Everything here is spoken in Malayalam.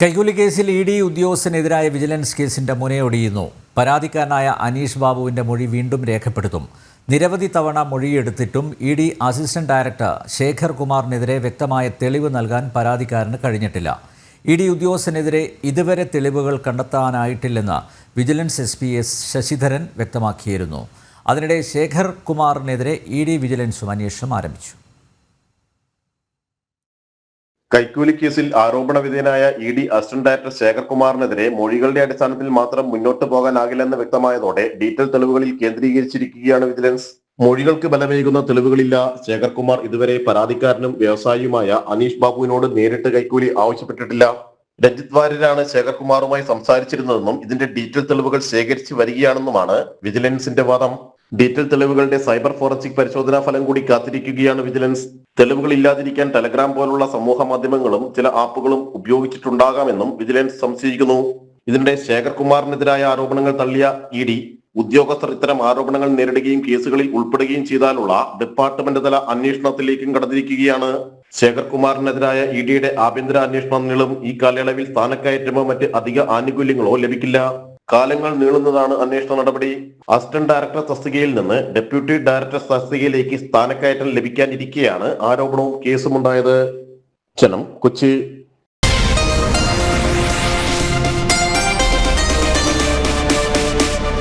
കൈക്കൂലി കേസിൽ ഇ.ഡി. ഉദ്യോഗസ്ഥനെതിരായ വിജിലൻസ് കേസിന്റെ മുനയൊടിയുന്നു. പരാതിക്കാരനായ അനീഷ് ബാബുവിന്റെ മൊഴി വീണ്ടും രേഖപ്പെടുത്തും. നിരവധി തവണ മൊഴിയെടുത്തിട്ടും ഇ.ഡി. അസിസ്റ്റന്റ് ഡയറക്ടർ ശേഖർ കുമാറിനെതിരെ വ്യക്തമായ തെളിവ് നൽകാൻ പരാതിക്കാരന് കഴിഞ്ഞിട്ടില്ല. ഇ.ഡി. ഉദ്യോഗസ്ഥനെതിരെ ഇതുവരെ തെളിവുകൾ കണ്ടെത്താനായിട്ടില്ലെന്ന് വിജിലൻസ് എസ്.പി. എസ്. ശശിധരൻ വ്യക്തമാക്കിയിരുന്നു. അതിനിടെ ശേഖർ കുമാറിനെതിരെ ഇ.ഡി. വിജിലൻസും അന്വേഷണം ആരംഭിച്ചു. കൈക്കൂലി കേസിൽ ആരോപണ വിധേയനായ ഇ.ഡി. അസിസ്റ്റന്റ് ഡയറക്ടർ ശേഖർ കുമാറിനെതിരെ മൊഴികളുടെ അടിസ്ഥാനത്തിൽ മാത്രം മുന്നോട്ട് പോകാനാകില്ലെന്ന് വ്യക്തമായതോടെ ഡീറ്റെയിൽ തെളിവുകളിൽ കേന്ദ്രീകരിച്ചിരിക്കുകയാണ് വിജിലൻസ്. മൊഴികൾക്ക് ബലമേകുന്ന തെളിവുകളില്ല. ശേഖർ കുമാർ ഇതുവരെ പരാതിക്കാരനും വ്യവസായിയുമായ അനീഷ് ബാബുവിനോട് നേരിട്ട് കൈക്കൂലി ആവശ്യപ്പെട്ടിട്ടില്ല. രഞ്ജിത് വാര്യരാണ് ശേഖർ കുമാറുമായി സംസാരിച്ചിരുന്നതെന്നും ഇതിന്റെ ഡീറ്റെയിൽ തെളിവുകൾ ശേഖരിച്ചു വരികയാണെന്നുമാണ് വിജിലൻസിന്റെ വാദം. ഡീറ്റെയിൽ തെളിവുകളുടെ സൈബർ ഫോറൻസിക് പരിശോധനാ ഫലം കൂടി കാത്തിരിക്കുകയാണ് വിജിലൻസ്. തെളിവുകൾ ഇല്ലാതിരിക്കാൻ ടെലഗ്രാം പോലുള്ള സമൂഹ മാധ്യമങ്ങളും ചില ആപ്പുകളും ഉപയോഗിച്ചിട്ടുണ്ടാകാമെന്നും വിജിലൻസ് സംശയിക്കുന്നു. ഇതിനിടെ ശേഖർ കുമാറിനെതിരായ ആരോപണങ്ങൾ തള്ളിയ ഇ.ഡി. ഉദ്യോഗസ്ഥർ ഇത്തരം ആരോപണങ്ങൾ നേരിടുകയും കേസുകളിൽ ഉൾപ്പെടുകയും ചെയ്താലുള്ള ഡിപ്പാർട്ട്മെന്റ് തല അന്വേഷണത്തിലേക്കും കടന്നിരിക്കുകയാണ്. ശേഖർ കുമാറിനെതിരായ ഇ.ഡിയുടെ ആഭ്യന്തര അന്വേഷണം നീളും. ഈ കാലയളവിൽ സ്ഥാനക്കയറ്റമോ മറ്റ് അധിക ആനുകൂല്യങ്ങളോ ലഭിക്കില്ല. കാലങ്ങൾ നീളുന്നതാണ് അന്വേഷണ നടപടി. അസിസ്റ്റന്റ് ഡയറക്ടർ തസ്തികയിൽ നിന്ന് ഡെപ്യൂട്ടി ഡയറക്ടർ തസ്തികയിലേക്ക് സ്ഥാനക്കയറ്റം ലഭിക്കാനിരിക്കെയാണ് ആരോപണവും കേസുമുണ്ടായത്. ജനം, കൊച്ചി.